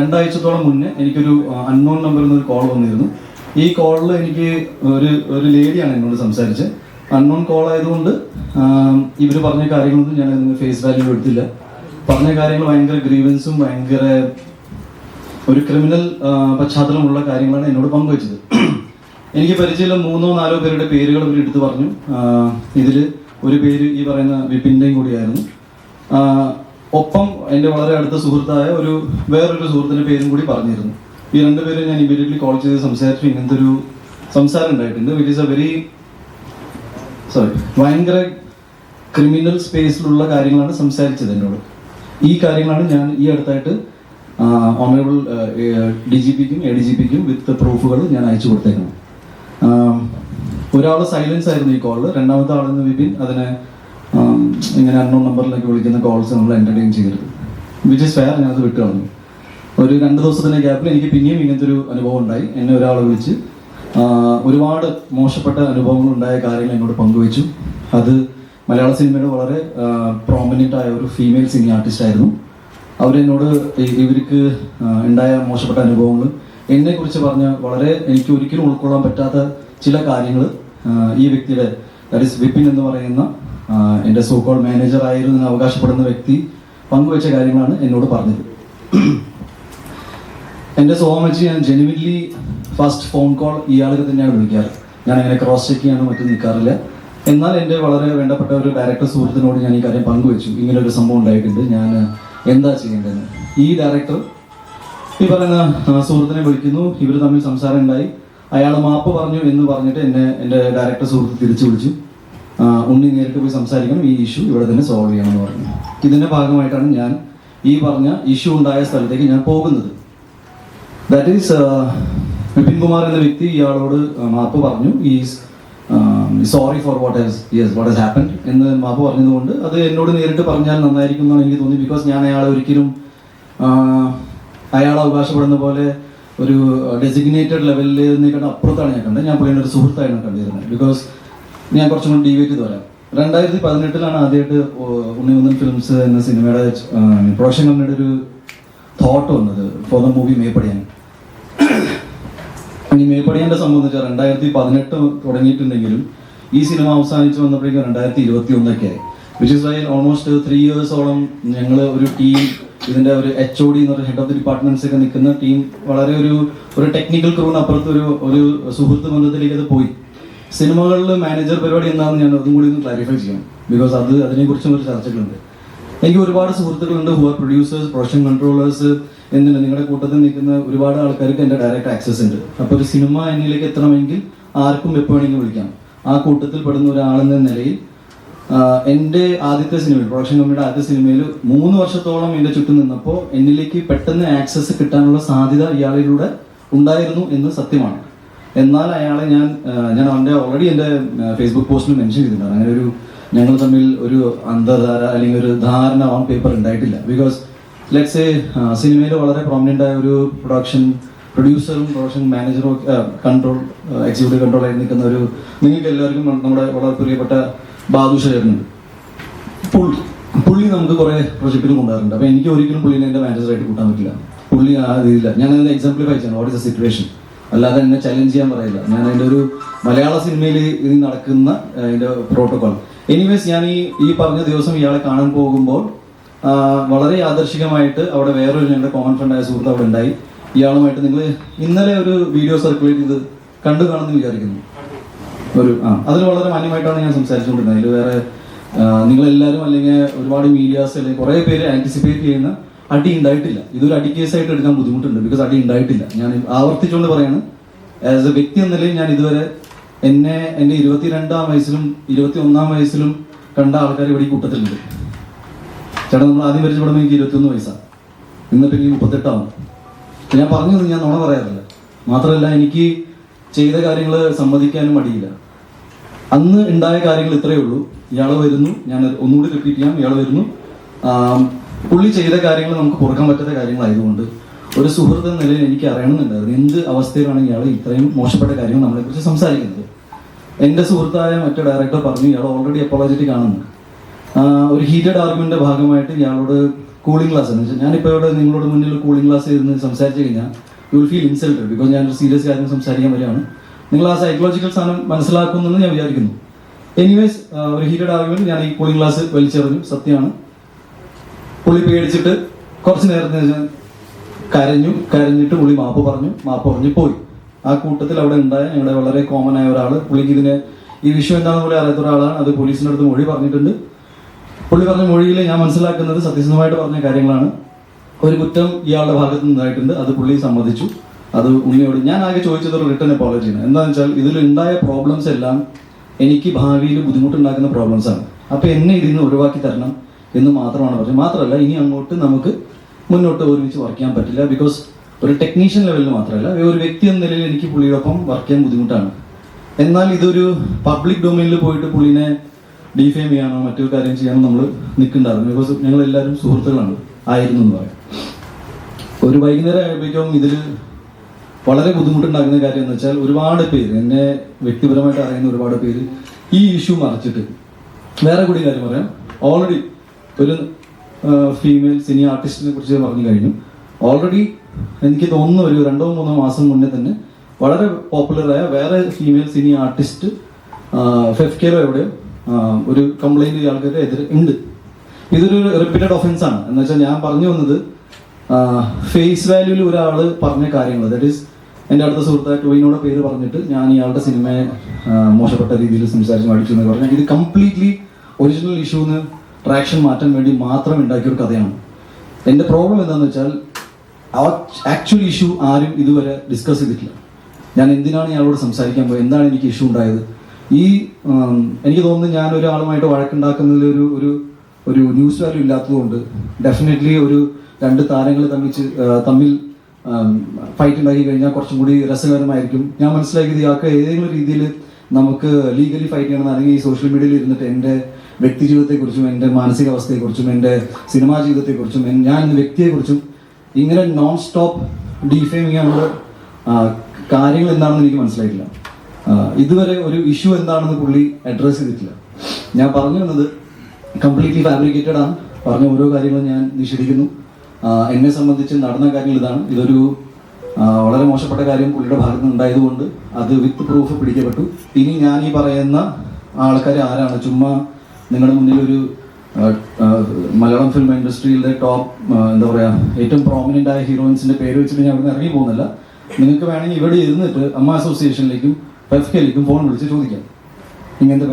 രണ്ടാഴ്ചത്തോളം മുന്നേ എനിക്കൊരു അൺനോൺ നമ്പറിൽ നിന്ന് ഒരു കോൾ വന്നിരുന്നു. ഈ കോളിൽ എനിക്ക് ഒരു ലേഡിയാണ് എന്നോട് സംസാരിച്ചത്. അൺനോൺ കോൾ ആയതുകൊണ്ട് ഇവർ പറഞ്ഞ കാര്യങ്ങളൊന്നും ഞാൻ ഫേസ് വാല്യൂ എടുത്തില്ല. പറഞ്ഞ കാര്യങ്ങൾ ഭയങ്കര ഗ്രീവൻസും ഭയങ്കര ഒരു ക്രിമിനൽ പശ്ചാത്തലമുള്ള കാര്യങ്ങളാണ് എന്നോട് പങ്കുവച്ചത്. എനിക്ക് പരിചയമുള്ള 3-4 പേരുടെ പേരുകൾ ഇവർ എടുത്തു പറഞ്ഞു. ഇതിൽ ഒരു പേര് ഈ പറയുന്ന വിപിൻ്റെയും കൂടിയായിരുന്നു. ഒപ്പം എൻ്റെ വളരെ അടുത്ത സുഹൃത്തായ വേറൊരു സുഹൃത്തിൻ്റെ പേരും കൂടി പറഞ്ഞിരുന്നു. ഈ രണ്ടുപേരും ഞാൻ ഇമ്മീഡിയറ്റ്ലി കോൾ ചെയ്ത് സംസാരിച്ചു. ഇങ്ങനത്തെ ഒരു സംസാരം ഉണ്ടായിട്ടുണ്ട്. വിറ്റ് ഈസ് ഭയങ്കര ക്രിമിനൽ സ്പേസിലുള്ള കാര്യങ്ങളാണ് സംസാരിച്ചത് എന്നോട്. ഈ കാര്യങ്ങളാണ് ഞാൻ ഈ അടുത്തായിട്ട് ഓണറബിൾ DGPക്കും ADGPക്കും വിത്ത് പ്രൂഫുകൾ ഞാൻ അയച്ചു കൊടുത്തേക്കണം. ഒരാൾ സൈലൻസ് ആയിരുന്നു ഈ കോളിൽ. രണ്ടാമത്തെ ആളെന്ന് വിപിൻ അതിനെ ഇങ്ങനെ അൺനോൺ നമ്പറിലേക്ക് വിളിക്കുന്ന കോൾസ് നമ്മൾ എൻ്റർടൈൻ ചെയ്യരുത്. Which is fair. ഞാനത് വിട്ടു കളഞ്ഞു. ഒരു 2 ദിവസത്തിൻ്റെ ഗ്യാപ്പിൽ എനിക്ക് പിന്നെയും ഇങ്ങനത്തെ ഒരു അനുഭവം ഉണ്ടായി. എന്നെ ഒരാൾ വിളിച്ച് ഒരുപാട് മോശപ്പെട്ട അനുഭവങ്ങൾ ഉണ്ടായ കാര്യങ്ങൾ എന്നോട് പങ്കുവച്ചു. അത് മലയാള സിനിമയുടെ വളരെ പ്രോമിനൻ്റ് ആയ ഒരു ഫീമെയിൽ സിനി ആർട്ടിസ്റ്റ് ആയിരുന്നു. അവരെന്നോട് ഇവർക്ക് ഉണ്ടായ മോശപ്പെട്ട അനുഭവങ്ങൾ എന്നെക്കുറിച്ച് പറഞ്ഞ വളരെ എനിക്ക് ഒരിക്കലും ഉൾക്കൊള്ളാൻ പറ്റാത്ത ചില കാര്യങ്ങൾ ഈ വ്യക്തിയുടെ ദാറ്റ് ഈസ് വിപിൻ എന്ന് പറയുന്ന എൻ്റെ സോക്കോൾ മാനേജർ ആയിരുന്നു എന്ന് അവകാശപ്പെടുന്ന വ്യക്തി പങ്കുവെച്ച കാര്യങ്ങളാണ് എന്നോട് പറഞ്ഞത്. എൻ്റെ സ്വഭാവം വെച്ച് ഞാൻ ജെനുവിൻലി ഫസ്റ്റ് ഫോൺ കോൾ ഇയാൾക്ക് തന്നെയാണ് വിളിക്കാറ്. ഞാൻ അങ്ങനെ ക്രോസ് ചെക്ക് ചെയ്യാനോ മറ്റും നിൽക്കാറില്ല. എന്നാൽ എൻ്റെ വളരെ വേണ്ടപ്പെട്ട ഒരു ഡയറക്ടർ സുഹൃത്തിനോട് ഞാൻ ഈ കാര്യം പങ്കുവെച്ചു. ഇങ്ങനെ ഒരു സംഭവം ഉണ്ടായിട്ടുണ്ട്, ഞാൻ എന്താ ചെയ്യേണ്ടതെന്ന്. ഈ ഡയറക്ടർ ഈ പറയുന്ന സുഹൃത്തിനെ വിളിക്കുന്നു. ഇവർ തമ്മിൽ സംസാരം ഉണ്ടായി. അയാൾ മാപ്പ് പറഞ്ഞു എന്ന് പറഞ്ഞിട്ട് എൻ്റെ ഡയറക്ടർ സുഹൃത്ത് തിരിച്ചു വിളിച്ചു. ഉണ്ണി നേരിട്ട് പോയി സംസാരിക്കണം, ഈ ഇഷ്യൂ ഇവിടെ തന്നെ സോൾവ് ചെയ്യണമെന്ന് പറഞ്ഞു. ഇതിൻ്റെ ഭാഗമായിട്ടാണ് ഞാൻ ഈ പറഞ്ഞ ഇഷ്യൂ ഉണ്ടായ സ്ഥലത്തേക്ക് ഞാൻ പോകുന്നത്. ദാറ്റ് ഈസ് വിപിൻ കുമാർ എന്ന വ്യക്തി ഇയാളോട് മാപ്പ് പറഞ്ഞു. Is sorry for what has happened എന്ന് മാപ്പ് പറഞ്ഞതുകൊണ്ട് അത് എന്നോട് നേരിട്ട് പറഞ്ഞാൽ നന്നായിരിക്കും എന്നാണ് എനിക്ക് തോന്നി. ബിക്കോസ് ഞാൻ അയാളെ ഒരിക്കലും അയാൾ അവകാശപ്പെടുന്ന പോലെ ഒരു ഡെസിഗ്നേറ്റഡ് ലെവലിൽ നിന്നേക്കാൾ അപ്പുറത്താണ് ഞാൻ കണ്ടത്. ഞാൻ പുള്ളിയുടെ ഒരു സുഹൃത്തായിരുന്നു കണ്ടിരുന്നത്. ബിക്കോസ് ഞാൻ കുറച്ചും കൂടി ഡീവേറ്റ് ചെയ്ത് വരാം. 2018 ആദ്യമായിട്ട് ഉണ്ണിമുന്തൻ ഫിലിംസ് എന്ന സിനിമയുടെ പ്രൊഡക്ഷൻ കമ്പനിയുടെ ഒരു തോട്ട് വന്നത് ഫോർ ദ മൂവി മേപ്പടിയാൻ. ഈ മേപ്പടിയാൻ്റെ സംഭവം എന്ന് വെച്ചാൽ 2018 തുടങ്ങിയിട്ടുണ്ടെങ്കിലും ഈ സിനിമ അവസാനിച്ച് വന്നപ്പോഴേക്കും 2021 ആയി. വിച്ച് ഇസ് വൈ ഓൾമോസ്റ്റ് 3 ഇയേഴ്സോളം ഞങ്ങൾ ഒരു ടീം, ഇതിൻ്റെ ഒരു HOD എന്ന് പറയുന്ന ഹെഡ് ഓഫ് ദി ഡിപ്പാർട്ട്മെന്റ്സ് ഒക്കെ നിൽക്കുന്ന ടീം വളരെ ഒരു ടെക്നിക്കൽ ക്രൂവിനപ്പുറത്ത് ഒരു സുഹൃത്ത് ബന്ധത്തിലേക്ക് അത് പോയി. സിനിമകളിൽ മാനേജർ പരിപാടി എന്താണെന്ന് ഞാൻ അതും കൂടി ഒന്ന് ക്ലാരിഫൈ ചെയ്യാം. ബിക്കോസ് അതിനെക്കുറിച്ചും ഒരു ചർച്ചകളുണ്ട്. എനിക്ക് ഒരുപാട് സുഹൃത്തുക്കളുണ്ട് who are producers, production controllers എന്നില്ല. നിങ്ങളുടെ കൂട്ടത്തിൽ നിൽക്കുന്ന ഒരുപാട് ആൾക്കാർക്ക് എൻ്റെ ഡയറക്റ്റ് ആക്സസ് ഉണ്ട്. അപ്പോൾ ഒരു സിനിമ എന്നിലേക്ക് എത്തണമെങ്കിൽ ആർക്കും എപ്പോൾ വേണമെങ്കിൽ വിളിക്കാം. ആ കൂട്ടത്തിൽ പെടുന്ന ഒരാളെന്ന നിലയിൽ എൻ്റെ ആദ്യത്തെ സിനിമയിൽ, പ്രൊഡക്ഷൻ കമ്പനിയുടെ ആദ്യത്തെ സിനിമയിൽ 3 വർഷത്തോളം എൻ്റെ ചുറ്റും നിന്നപ്പോൾ എന്നിലേക്ക് പെട്ടെന്ന് ആക്സസ് കിട്ടാനുള്ള സാധ്യത ഇയാളിലൂടെ ഉണ്ടായിരുന്നു എന്ന് സത്യമാണ്. എന്നാൽ അയാളെ ഞാൻ അവൻ്റെ ഓൾറെഡി എൻ്റെ ഫേസ്ബുക്ക് പോസ്റ്റിൽ മെൻഷൻ ചെയ്തിട്ടുണ്ട്. അങ്ങനെ ഞങ്ങൾ തമ്മിൽ ഒരു അന്തർധാര അല്ലെങ്കിൽ ഒരു ധാരണ ഓൺ പേപ്പർ ഉണ്ടായിട്ടില്ല. ബിക്കോസ് ലെറ്റ്സ് എ സിനിമയിൽ വളരെ പ്രോമിനൻ്റ് ആയ ഒരു പ്രൊഡ്യൂസറും പ്രൊഡക്ഷൻ മാനേജറും എക്സിക്യൂട്ടീവ് കൺട്രോളായി നിൽക്കുന്ന നിങ്ങൾക്ക് എല്ലാവർക്കും നമ്മുടെ വളരെ പ്രിയപ്പെട്ട ബാദുഷ ചേട്ടനുണ്ട്. പുള്ളി നമുക്ക് കുറേ പ്രൊജക്റ്റുകൾ കൊണ്ടുവരുന്നുണ്ട്. അപ്പോൾ എനിക്ക് ഒരിക്കലും പുള്ളിനെ എൻ്റെ മാനേജറായിട്ട് കൂട്ടാൻ പറ്റില്ല. പുള്ളി ആ രീതിയില്ല. ഞാൻ അതിനെ എക്സാംപ്ലിഫൈ ചെയ്യണം വാട്ട് ഇസ് എ സിറ്റുവേഷൻ. അല്ലാതെ എന്നെ ചലഞ്ച് ചെയ്യാൻ പറയില്ല. ഞാൻ അതിൻ്റെ ഒരു മലയാള സിനിമയിൽ ഇത് നടക്കുന്ന അതിൻ്റെ പ്രോട്ടോകോൾ. എനിവേസ് ഞാൻ ഈ പറഞ്ഞ ദിവസം ഇയാളെ കാണാൻ പോകുമ്പോൾ വളരെ യാദർശികമായിട്ട് അവിടെ വേറൊരു ഞങ്ങളുടെ കോമൺ ഫ്രണ്ടായ സുഹൃത്ത് അവിടെ ഉണ്ടായി. ഇയാളുമായിട്ട് നിങ്ങൾ ഇന്നലെ ഒരു വീഡിയോ സർക്കുലേറ്റ് ചെയ്ത് കണ്ടു കാണുമെന്ന് വിചാരിക്കുന്നു. അതിൽ വളരെ മാന്യമായിട്ടാണ് ഞാൻ സംസാരിച്ചുകൊണ്ടിരുന്നത്. അതിൽ വേറെ നിങ്ങളെല്ലാവരും അല്ലെങ്കിൽ ഒരുപാട് മീഡിയാസ് അല്ലെങ്കിൽ കുറേ പേര് ആൻറ്റിസിപ്പേറ്റ് ചെയ്യുന്ന അടി ഉണ്ടായിട്ടില്ല. ഇതൊരു അടി കേസായിട്ട് എടുക്കാൻ ബുദ്ധിമുട്ടുണ്ട്. ബിക്കോസ് അടി ഉണ്ടായിട്ടില്ല. ഞാൻ ആവർത്തിച്ചുകൊണ്ട് പറയാണ്, ആസ് എ വ്യക്തി എന്ന നിലയിൽ ഞാൻ ഇതുവരെ എൻ്റെ 22-ാം വയസ്സിലും 21-ാം വയസ്സിലും കണ്ട ആൾക്കാർ ഇവിടെ ഈ കൂട്ടത്തിലുണ്ട്. ചേട്ടാ, നമ്മൾ ആദ്യം പരിചയപ്പെടുമ്പോൾ എനിക്ക് 21 വയസ്സാണ്. എന്നിട്ട് എനിക്ക് 38 ഞാൻ പറഞ്ഞത് ഞാൻ നുണ പറയാറില്ല. മാത്രമല്ല എനിക്ക് ചെയ്ത കാര്യങ്ങൾ സമ്മതിക്കാനും മടിയില്ല. അന്ന് ഉണ്ടായ കാര്യങ്ങൾ ഇത്രയേ ഉള്ളൂ. ഇയാൾ വരുന്നു, ഞാൻ ഒന്നുകൂടി റിപ്പീറ്റ് ചെയ്യാം. ഇയാൾ വരുന്നു, പുള്ളി ചെയ്ത കാര്യങ്ങൾ നമുക്ക് പൊറുക്കാൻ പറ്റാത്ത കാര്യങ്ങളായതുകൊണ്ട് ഒരു സുഹൃത്ത് എന്ന നിലയിൽ എനിക്ക് അറിയണമെന്നുണ്ടായിരുന്നു എന്ത് അവസ്ഥയിലാണ് ഇയാൾ ഇത്രയും മോശപ്പെട്ട കാര്യങ്ങൾ നമ്മളെക്കുറിച്ച് സംസാരിക്കുന്നത്. എൻ്റെ സുഹൃത്തായ മറ്റേ ഡയറക്ടർ പറഞ്ഞു ഇയാൾ ഓൾറെഡി അപ്പോളജറ്റിക് ആണെന്ന്. ഒരു ഹീറ്റഡ് ആർഗ്യുമെന്റിന്റെ ഭാഗമായിട്ട് ഇയാളോട് കൂളിംഗ് ക്ലാസ് എന്ന് വെച്ചാൽ ഞാനിപ്പോൾ ഇവിടെ നിങ്ങളോട് മുന്നിൽ കൂളിംഗ് ക്ലാസ് ഇരുന്ന് സംസാരിച്ചു കഴിഞ്ഞാൽ you will feel insulted because ഞാനൊരു സീരിയസ് കാര്യം സംസാരിക്കാൻ വരികയാണ്. നിങ്ങൾ ആ സൈക്കോളജിക്കൽ സാധനം മനസ്സിലാക്കുന്നെന്ന് ഞാൻ വിചാരിക്കുന്നു. എനിവേസ് ഒരു ഹീറ്റഡ് ആർഗ്യുമെന്റ് ഞാൻ ഈ കൂളിംഗ് ഗ്ലാസ് വലിച്ചെറിഞ്ഞു. സത്യമാണ്, പുള്ളി പേടിച്ചിട്ട് കുറച്ച് നേരത്തിന് കരഞ്ഞിട്ട് പുള്ളി മാപ്പ് പറഞ്ഞു പോയി. ആ കൂട്ടത്തിൽ അവിടെ ഉണ്ടായ ഞങ്ങളുടെ വളരെ കോമൺ ആയ ഒരാൾ, പുള്ളിക്ക് ഈ വിഷയം എന്താണെന്ന് പോലും അറിയാത്ത ഒരാളാണ്. അത് പോലീസിൻ്റെ അടുത്ത് മൊഴി പറഞ്ഞിട്ടുണ്ട്. പുള്ളി പറഞ്ഞ മൊഴിയിൽ ഞാൻ മനസ്സിലാക്കുന്നത് സത്യസന്ധമായിട്ട് പറഞ്ഞ കാര്യങ്ങളാണ്. ഒരു കുറ്റം ഇയാളുടെ ഭാഗത്ത് നിന്നായിട്ടുണ്ട്, അത് പുള്ളി സമ്മതിച്ചു. അത് ഉണ്ണിയോട് ഞാൻ ആകെ ചോദിച്ചത് ഒരു റിട്ടേൺ അപ്പോളജിയാണ്. എന്താണെന്ന് വെച്ചാൽ ഇതിലുണ്ടായ പ്രോബ്ലംസ് എല്ലാം എനിക്ക് ഭാവിയിൽ ബുദ്ധിമുട്ടുണ്ടാക്കുന്ന പ്രോബ്ലംസ് ആണ്. അപ്പോൾ എന്നെ ഇതിൽ നിന്ന് ഒഴിവാക്കി തരണം എന്ന് മാത്രമാണ് പറഞ്ഞത്. മാത്രമല്ല ഇനി അങ്ങോട്ട് നമുക്ക് മുന്നോട്ട് ഒരുമിച്ച് വർക്ക് ചെയ്യാൻ പറ്റില്ല. ബിക്കോസ് ഒരു ടെക്നീഷ്യൻ ലെവലിൽ മാത്രമല്ല, ഒരു വ്യക്തി എന്ന നിലയിൽ എനിക്ക് പുള്ളിയോടൊപ്പം വർക്ക് ചെയ്യാൻ ബുദ്ധിമുട്ടാണ്. എന്നാൽ ഇതൊരു പബ്ലിക് ഡൊമൈനിൽ പോയിട്ട് പുള്ളിനെ ഡിഫെയിം ചെയ്യാനോ മറ്റൊരു കാര്യം ചെയ്യാനോ നമ്മൾ നിൽക്കുന്നുണ്ടായിരുന്നു. ബിക്കോസ് ഞങ്ങളെല്ലാവരും സുഹൃത്തുക്കളാണ് ആയിരുന്നു എന്ന് പറയാം. ഒരു വൈകുന്നേരം ആയപ്പോഴേക്കും ഇതിൽ വളരെ ബുദ്ധിമുട്ടുണ്ടാക്കുന്ന കാര്യം എന്ന് വെച്ചാൽ ഒരുപാട് പേര്, എന്നെ വ്യക്തിപരമായിട്ട് അറിയുന്ന ഒരുപാട് പേര് ഈ ഇഷ്യൂ മറച്ചിട്ട് വേറെ കൂടി കാര്യം പറയാം. ഓൾറെഡി ഒരു ഫീമെയിൽ സിനി ആർട്ടിസ്റ്റിനെ കുറിച്ച് പറഞ്ഞു കഴിഞ്ഞു. ഓൾറെഡി എനിക്ക് തോന്നുന്നു ഒരു 2-3 മാസം മുന്നേ തന്നെ വളരെ പോപ്പുലറായ വേറെ ഫീമെയിൽ സിനി ആർട്ടിസ്റ്റ് ഫെഫ്കേലോ എവിടെയോ ഒരു കംപ്ലൈൻറ്റ് ഇയാൾക്കെതിരെ എതിരെ ഉണ്ട്. ഇതൊരു റിപ്പീറ്റഡ് ഒഫൻസ് ആണ്. എന്ന് വെച്ചാൽ ഞാൻ പറഞ്ഞു വന്നത് ഫേസ് വാല്യൂവിൽ ഒരാൾ പറഞ്ഞ കാര്യങ്ങൾ, ദാറ്റ് ഈസ് എൻ്റെ അടുത്ത സുഹൃത്തായ ടോയിനോടെ പേര് പറഞ്ഞിട്ട് ഞാൻ ഇയാളുടെ സിനിമയെ മോശപ്പെട്ട രീതിയിൽ സംസാരിച്ച് അടിച്ചു എന്ന് പറഞ്ഞാൽ ഇത് കംപ്ലീറ്റ്ലി ഒറിജിനൽ ഇഷ്യൂന്ന് ട്രാക്ഷൻ മാറ്റാൻ വേണ്ടി മാത്രം ഉണ്ടാക്കിയ ഒരു കഥയാണ്. എൻ്റെ പ്രോബ്ലം എന്താണെന്ന് വെച്ചാൽ ആക്ച്വൽ ഇഷ്യൂ ആരും ഇതുവരെ ഡിസ്കസ് ചെയ്തിട്ടില്ല. ഞാൻ എന്തിനാണ് ഇയാളോട് സംസാരിക്കാൻ പോയത്, എന്താണ് എനിക്ക് ഇഷ്യൂ ഉണ്ടായത്. എനിക്ക് തോന്നുന്നു ഞാൻ ഒരാളുമായിട്ട് വഴക്കുണ്ടാക്കുന്നതിൽ ഒരു ന്യൂസ് വാല്യൂ ഇല്ലാത്തതുകൊണ്ട് ഡെഫിനറ്റ്ലി ഒരു 2 താരങ്ങൾ തമ്മിൽ ഫൈറ്റ് ഉണ്ടാക്കി കഴിഞ്ഞാൽ കുറച്ചും കൂടി രസകരമായിരിക്കും. ഞാൻ മനസ്സിലാക്കിയത് ഇയാൾക്ക് ഏതെങ്കിലും രീതിയിൽ നമുക്ക് ലീഗലി ഫൈറ്റ് ചെയ്യണം, അല്ലെങ്കിൽ ഈ സോഷ്യൽ മീഡിയയിൽ ഇരുന്നിട്ട് എൻ്റെ വ്യക്തി ജീവിതത്തെക്കുറിച്ചും എൻ്റെ മാനസികാവസ്ഥയെക്കുറിച്ചും എൻ്റെ സിനിമാ ജീവിതത്തെക്കുറിച്ചും ഞാൻ എന്ന വ്യക്തിയെക്കുറിച്ചും ഇങ്ങനെ നോൺ സ്റ്റോപ്പ് ഡിഫെയിം ചെയ്യാനുള്ള കാര്യങ്ങൾ എന്താണെന്ന് എനിക്ക് മനസ്സിലായിട്ടില്ല. ഇതുവരെ ഒരു ഇഷ്യൂ എന്താണെന്ന് പുള്ളി അഡ്രസ്സ് ചെയ്തിട്ടില്ല. ഞാൻ പറഞ്ഞു വന്നത് കംപ്ലീറ്റ്ലി ഫാബ്രിക്കേറ്റഡ് ആണ്. പറഞ്ഞ ഓരോ കാര്യങ്ങളും ഞാൻ നിഷേധിക്കുന്നു. എന്നെ സംബന്ധിച്ച് നടന്ന കാര്യങ്ങൾ ഇതാണ്. ഇതൊരു വളരെ മോശപ്പെട്ട കാര്യം പുള്ളിയുടെ ഭാഗത്ത് നിന്ന് ഉണ്ടായതുകൊണ്ട് അത് വിത്ത് പ്രൂഫ് പിടിക്കപ്പെട്ടു. ഇനി ഞാൻ ഈ പറയുന്ന ആൾക്കാർ ആരാണ്, ചുമ്മാ നിങ്ങളുടെ മുന്നിൽ ഒരു മലയാളം ഫിലിം ഇൻഡസ്ട്രിയിലെ ടോപ്പ് എന്താ പറയുക ഏറ്റവും പ്രോമിനൻ്റ് ആയ ഹീറോയിൻസിൻ്റെ പേര് വെച്ചിട്ട് ഞാൻ അവിടെ ഇറങ്ങി പോകുന്നില്ല. നിങ്ങൾക്ക് വേണമെങ്കിൽ ഇവിടെ ഇരുന്നിട്ട് അമ്മ അസോസിയേഷനിലേക്കും ഫെഫ്കയിലേക്കും ഫോൺ വിളിച്ച് ചോദിക്കാം ഇങ്ങനത്തെ